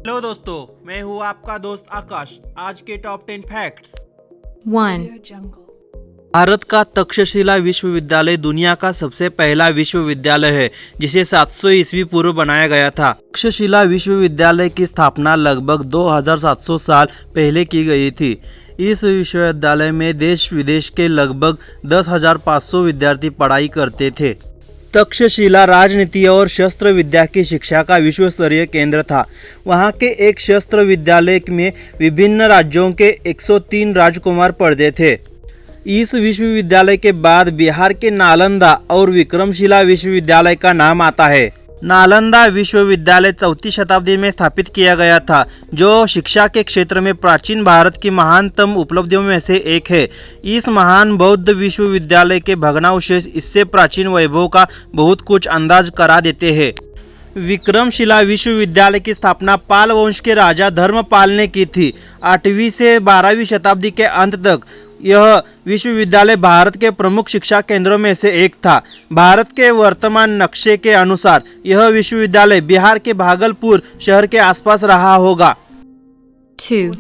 Hello दोस्तों, मैं हूँ आपका दोस्त आकाश। आज के टॉप 10 फैक्ट्स। 1. भारत का तक्षशिला विश्वविद्यालय दुनिया का सबसे पहला विश्वविद्यालय है जिसे 700 ईस्वी पूर्व बनाया गया था। तक्षशिला विश्वविद्यालय की स्थापना लगभग 2700 साल पहले की गई थी। इस विश्वविद्यालय में देश विदेश के लगभग 10,500 विद्यार्थी पढ़ाई करते थे। तक्षशिला राजनीति और शस्त्र विद्या की शिक्षा का विश्व स्तरीय केंद्र था। वहाँ के एक शस्त्र विद्यालय में विभिन्न राज्यों के 103 राजकुमार पढ़ते थे। इस विश्वविद्यालय के बाद बिहार के नालंदा और विक्रमशिला विश्वविद्यालय का नाम आता है। नालंदा विश्वविद्यालय 4वीं शताब्दी में स्थापित किया गया था, जो शिक्षा के क्षेत्र में प्राचीन भारत की महानतम उपलब्धियों में से एक है। इस महान बौद्ध विश्वविद्यालय के भग्नावशेष इससे प्राचीन वैभव का बहुत कुछ अंदाज करा देते हैं। विक्रमशिला विश्वविद्यालय की स्थापना पाल वंश के राजा धर्मपाल ने की थी। 8वीं से 12वीं शताब्दी के अंत तक यह विश्वविद्यालय भारत के प्रमुख शिक्षा केंद्रों में से एक था। भारत के वर्तमान नक्शे के अनुसार यह विश्वविद्यालय बिहार के भागलपुर शहर के आसपास रहा होगा। 2.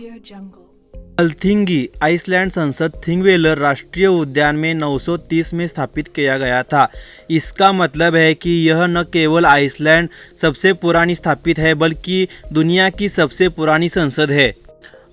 अल्थिंगी आइसलैंड संसद थिंगवेलर राष्ट्रीय उद्यान में 930 में स्थापित किया गया था। इसका मतलब है कि यह न केवल आइसलैंड सबसे पुरानी स्थापित है, बल्कि दुनिया की सबसे पुरानी संसद है।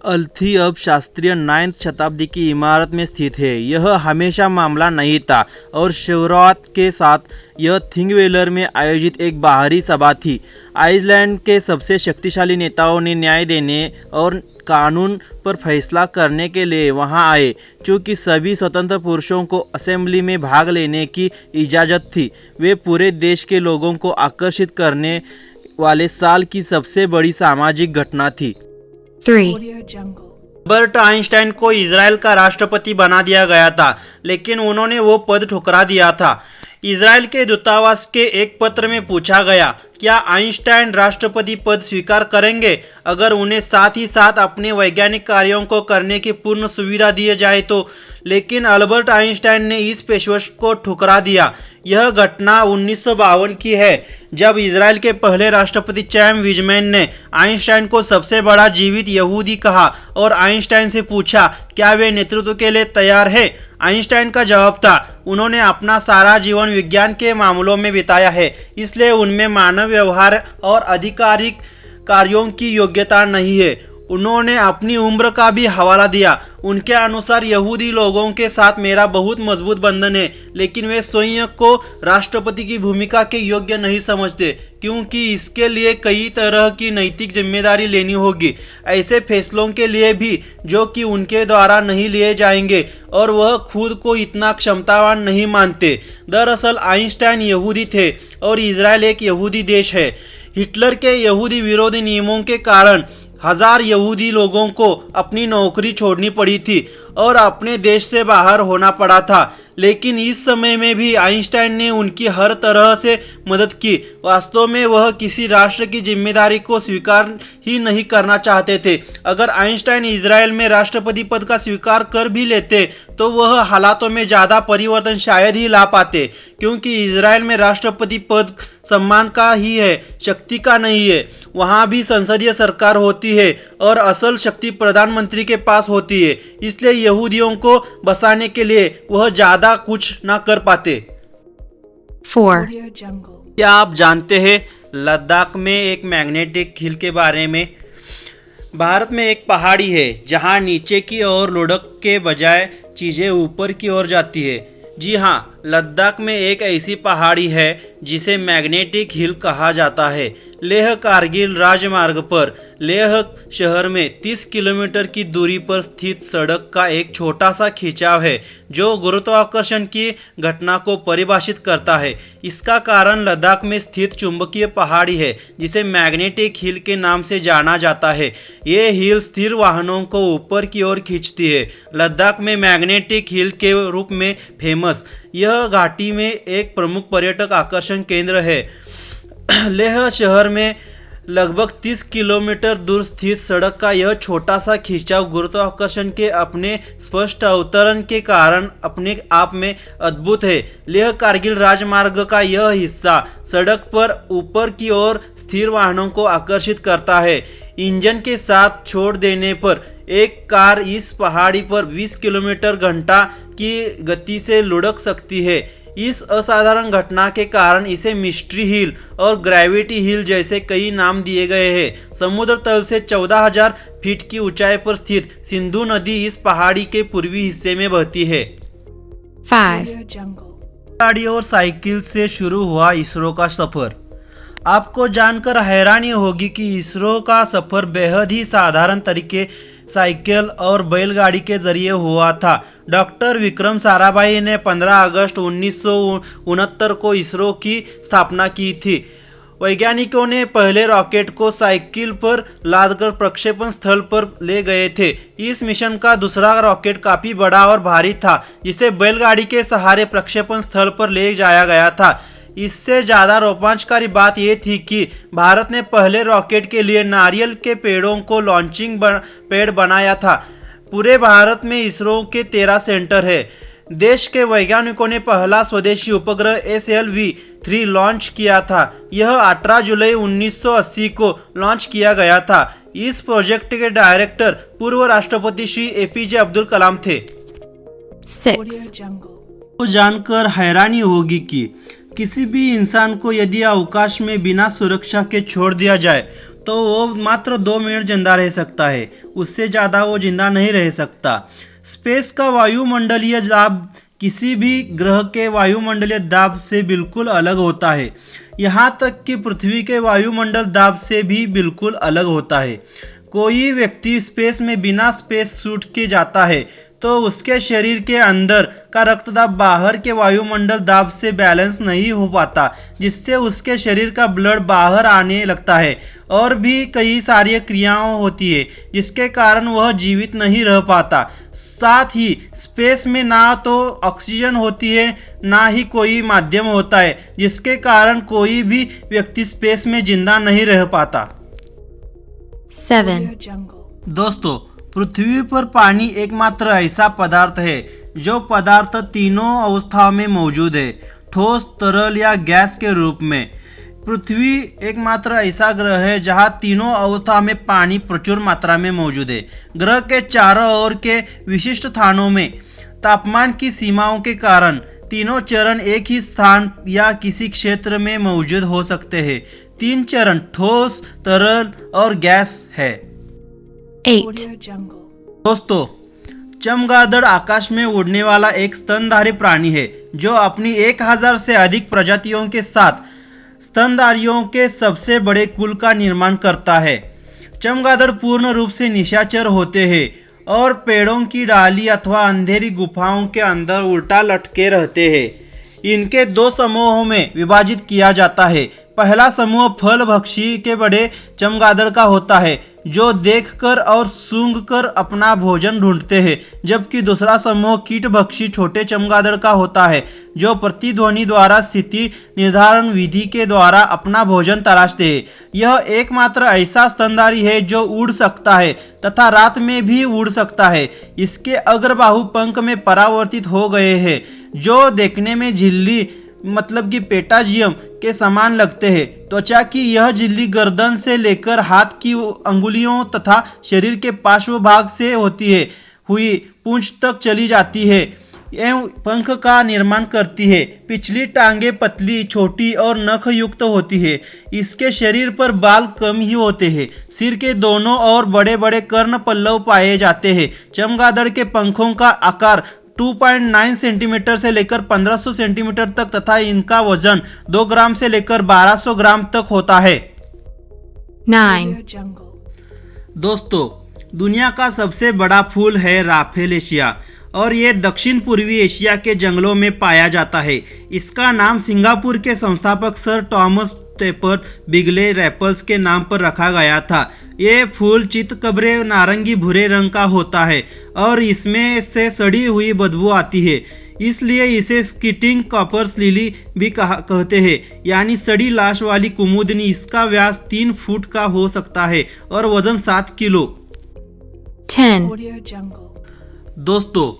अल्थी अब शास्त्रीय 9वीं शताब्दी की इमारत में स्थित है। यह हमेशा मामला नहीं था और शुरुआत के साथ यह थिंगवेलर में आयोजित एक बाहरी सभा थी। आइसलैंड के सबसे शक्तिशाली नेताओं ने न्याय देने और कानून पर फैसला करने के लिए वहां आए। चूँकि सभी स्वतंत्र पुरुषों को असेंबली में भाग लेने की इजाज़त थी, वे पूरे देश के लोगों को आकर्षित करने वाले साल की सबसे बड़ी सामाजिक घटना थी। 3. अल्बर्ट आइंस्टाइन को इजराइल का राष्ट्रपति बना दिया गया था, लेकिन उन्होंने वो पद ठुकरा दिया था। इजराइल के दूतावास के एक पत्र में पूछा गया, क्या आइंस्टाइन राष्ट्रपति पद स्वीकार करेंगे अगर उन्हें साथ ही साथ अपने वैज्ञानिक कार्यों को करने की पूर्ण सुविधा दी जाए तो। लेकिन अल्बर्ट आइंस्टाइन ने इस पेशकश को ठुकरा दिया। यह घटना 1952 की है, जब इजराइल के पहले राष्ट्रपति चैम विजमैन ने आइंस्टाइन को सबसे बड़ा जीवित यहूदी कहा और आइंस्टाइन से पूछा क्या वे नेतृत्व के लिए तैयार है। आइंस्टाइन का जवाब था, उन्होंने अपना सारा जीवन विज्ञान के मामलों में बिताया है, इसलिए उनमें मानव व्यवहार और आधिकारिक कार्यों की योग्यता नहीं है। उन्होंने अपनी उम्र का भी हवाला दिया। उनके अनुसार यहूदी लोगों के साथ मेरा बहुत मजबूत बंधन है, लेकिन वे स्वयं को राष्ट्रपति की भूमिका के योग्य नहीं समझते, क्योंकि इसके लिए कई तरह की नैतिक जिम्मेदारी लेनी होगी, ऐसे फैसलों के लिए भी जो कि उनके द्वारा नहीं लिए जाएंगे, और वह खुद को इतना क्षमतावान नहीं मानते। दरअसल आइंस्टाइन यहूदी थे और इजराइल एक यहूदी देश है। हिटलर के यहूदी विरोधी नियमों के कारण 1000 यहूदी लोगों को अपनी नौकरी छोड़नी पड़ी थी और अपने देश से बाहर होना पड़ा था। लेकिन इस समय में भी आइंस्टाइन ने उनकी हर तरह से मदद की। वास्तव में वह किसी राष्ट्र की जिम्मेदारी को स्वीकार ही नहीं करना चाहते थे। अगर आइंस्टाइन इजराइल में राष्ट्रपति पद का स्वीकार कर भी लेते तो वह हालातों में ज़्यादा परिवर्तन शायद ही ला पाते, क्योंकि इजराइल में राष्ट्रपति पद सम्मान का ही है, शक्ति का नहीं है। वहाँ भी संसदीय सरकार होती है और असल शक्ति प्रधानमंत्री के पास होती है, इसलिए यहूदियों को बसाने के लिए वह ज़्यादा कुछ ना कर पाते। 4. क्या आप जानते हैं लद्दाख में एक मैग्नेटिक हिल के बारे में? भारत में एक पहाड़ी है जहाँ नीचे की ओर लुढ़क के बजाय चीज़ें ऊपर की ओर जाती है। जी हाँ, लद्दाख में एक ऐसी पहाड़ी है जिसे मैग्नेटिक हिल कहा जाता है। लेह कारगिल राजमार्ग पर लेह शहर में 30 किलोमीटर की दूरी पर स्थित सड़क का एक छोटा सा खिंचाव है जो गुरुत्वाकर्षण की घटना को परिभाषित करता है। इसका कारण लद्दाख में स्थित चुंबकीय पहाड़ी है जिसे मैग्नेटिक हिल के नाम से जाना जाता है। ये हिल स्थिर वाहनों को ऊपर की ओर खींचती है। लद्दाख में मैग्नेटिक हिल के रूप में फेमस यह घाटी में एक प्रमुख पर्यटक आकर्षण केंद्र है। लेह शहर में लगभग 30 किलोमीटर दूर स्थित सड़क का यह छोटा सा खिंचाव गुरुत्वाकर्षण के अपने स्पष्ट अवतरण के कारण अपने आप में अद्भुत है। लेह कारगिल राजमार्ग का यह हिस्सा सड़क पर ऊपर की ओर स्थिर वाहनों को आकर्षित करता है। इंजन के साथ छोड़ देने पर एक कार इस पहाड़ी पर 20 किलोमीटर घंटा की गति से लुढ़क सकती है। इस असाधारण घटना के कारण इसे मिस्ट्री हिल और ग्रेविटी हिल जैसे कई नाम दिए गए हैं। समुद्र तल से 14,000 फीट की ऊंचाई पर स्थित सिंधु नदी इस पहाड़ी के पूर्वी हिस्से में बहती है। 5, गाड़ी और साइकिल से शुरू हुआ इसरो का सफर। आपको जानकर हैरानी होगी कि इसरो का सफर बेहद ही साधारण तरीके साइकिल और बैलगाड़ी के जरिए हुआ था। डॉक्टर विक्रम साराभाई ने 15 अगस्त 1969 को इसरो की स्थापना की थी। वैज्ञानिकों ने पहले रॉकेट को साइकिल पर लादकर प्रक्षेपण स्थल पर ले गए थे। इस मिशन का दूसरा रॉकेट काफी बड़ा और भारी था, जिसे बैलगाड़ी के सहारे प्रक्षेपण स्थल पर ले जाया गया था। इससे ज़्यादा रोमांचकारी बात यह थी कि भारत ने पहले रॉकेट के लिए नारियल के पेड़ों को लॉन्चिंग पैड बनाया था। पूरे भारत में इसरो के 13 सेंटर है। देश के वैज्ञानिकों ने पहला स्वदेशी उपग्रह SLV-3 लॉन्च किया था। यह 18 जुलाई 1980 को लॉन्च किया गया था। इस प्रोजेक्ट के डायरेक्टर पूर्व राष्ट्रपति श्री APJ अब्दुल कलाम थे। 6, तो जानकर हैरानी होगी कि किसी भी इंसान को यदि अवकाश में बिना सुरक्षा के छोड़ दिया जाए तो वो मात्र 2 मिनट जिंदा रह सकता है, उससे ज़्यादा वो जिंदा नहीं रह सकता। स्पेस का वायुमंडलीय दाब किसी भी ग्रह के वायुमंडलीय दाब से बिल्कुल अलग होता है। यहाँ तक कि पृथ्वी के वायुमंडल दाब से भी बिल्कुल अलग होता है। कोई व्यक्ति स्पेस में बिना स्पेस सूट के जाता है तो उसके शरीर के अंदर का रक्तदाब बाहर के वायुमंडल दाब से बैलेंस नहीं हो पाता, जिससे उसके शरीर का ब्लड बाहर आने लगता है और भी कई सारी क्रियाएं होती है, जिसके कारण वह जीवित नहीं रह पाता। साथ ही स्पेस में ना तो ऑक्सीजन होती है, ना ही कोई माध्यम होता है, जिसके कारण कोई भी व्यक्ति स्पेस में जिंदा नहीं रह पाता। 7, दोस्तों, पृथ्वी पर पानी एकमात्र ऐसा पदार्थ है जो पदार्थ तीनों अवस्थाओं में मौजूद है, ठोस, तरल या गैस के रूप में। पृथ्वी एकमात्र ऐसा ग्रह है जहां तीनों अवस्थाओं में पानी प्रचुर मात्रा में मौजूद है। ग्रह के चारों ओर के विशिष्ट स्थानों में तापमान की सीमाओं के कारण तीनों चरण एक ही स्थान या किसी क्षेत्र में मौजूद हो सकते हैं। 3 चरण ठोस, तरल और गैस है। 8, दोस्तों, चमगादड़ आकाश में उड़ने वाला एक स्तनधारी प्राणी है जो अपनी 1000 से अधिक प्रजातियों के साथ स्तनधारियों के सबसे बड़े कुल का निर्माण करता है। चमगादड़ पूर्ण रूप से निशाचर होते हैं और पेड़ों की डाली अथवा अंधेरी गुफाओं के अंदर उल्टा लटके रहते हैं। इनके 2 समूहों में विभाजित किया जाता है। पहला समूह फल भक्षी के बड़े चमगादड़ का होता है जो देखकर और सूंघकर अपना भोजन ढूंढते हैं, जबकि दूसरा समूह कीट भक्षी छोटे चमगादड़ का होता है जो प्रतिध्वनि द्वारा स्थिति निर्धारण विधि के द्वारा अपना भोजन तलाशते हैं। यह एकमात्र ऐसा स्तनधारी है जो उड़ सकता है तथा रात में भी उड़ सकता है। इसके अग्रबाहु पंख में परावर्तित हो गए हैं जो देखने में झिल्ली मतलब कि पेटाजियम के समान लगते हैं। त्वचा की यह झिल्ली गर्दन से लेकर हाथ की अंगुलियों तथा शरीर के पार्श्व भाग से होती है हुई पूंछ तक चली जाती है एवं पंख का निर्माण करती है। पिछली टांगे पतली, छोटी और नख युक्त होती है। इसके शरीर पर बाल कम ही होते हैं। सिर के दोनों ओर बड़े बड़े कर्ण पल्लव पाए जाते हैं। चमगादड़ के पंखों का आकार 2.9 सेंटीमीटर से लेकर 1500 सेंटीमीटर तक तथा इनका वजन 2 ग्राम से लेकर 1200 ग्राम तक होता है। 9, दोस्तों, दुनिया का सबसे बड़ा फूल है राफेलेशिया और ये दक्षिण पूर्वी एशिया के जंगलों में पाया जाता है। इसका नाम सिंगापुर के संस्थापक सर टॉमस टेपर बिगले रैपल्स के नाम पर रखा गया था। ये फूल चितकबरे नारंगी भूरे रंग का होता है और इसमें से सड़ी हुई बदबू आती है, इसलिए इसे स्किटिंग कॉपर्स लिली भी कहते हैं, यानी सड़ी लाश वाली कुमुदनी। इसका व्यास 3 फुट का हो सकता है और वजन 7 किलो। 10, दोस्तों,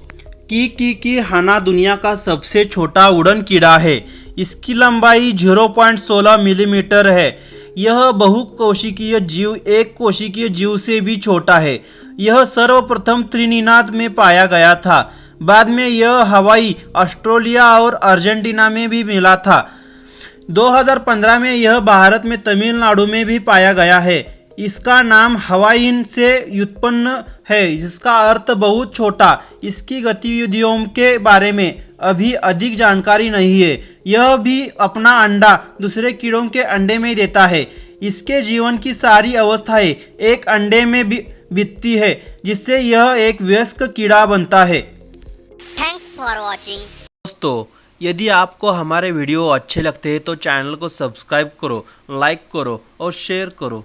की हाना दुनिया का सबसे छोटा उड़न कीड़ा है। इसकी लंबाई 0.16 मिलीमीटर है। यह बहुकोशिकीय जीव एक कोशिकीय जीव से भी छोटा है। यह सर्वप्रथम त्रिनिदाद में पाया गया था। बाद में यह हवाई, ऑस्ट्रेलिया और अर्जेंटीना में भी मिला था। 2015 में यह भारत में तमिलनाडु में भी पाया गया है। इसका नाम हवाईन से व्युत्पन्न है, जिसका अर्थ बहुत छोटा। इसकी गतिविधियों के बारे में अभी अधिक जानकारी नहीं है। यह भी अपना अंडा दूसरे कीड़ों के अंडे में देता है। इसके जीवन की सारी अवस्थाएं एक अंडे में बीतती है, जिससे यह एक वयस्क कीड़ा बनता है। Thanks for watching. दोस्तों, यदि आपको हमारे वीडियो अच्छे लगते हैं तो चैनल को सब्सक्राइब करो, लाइक करो और शेयर करो।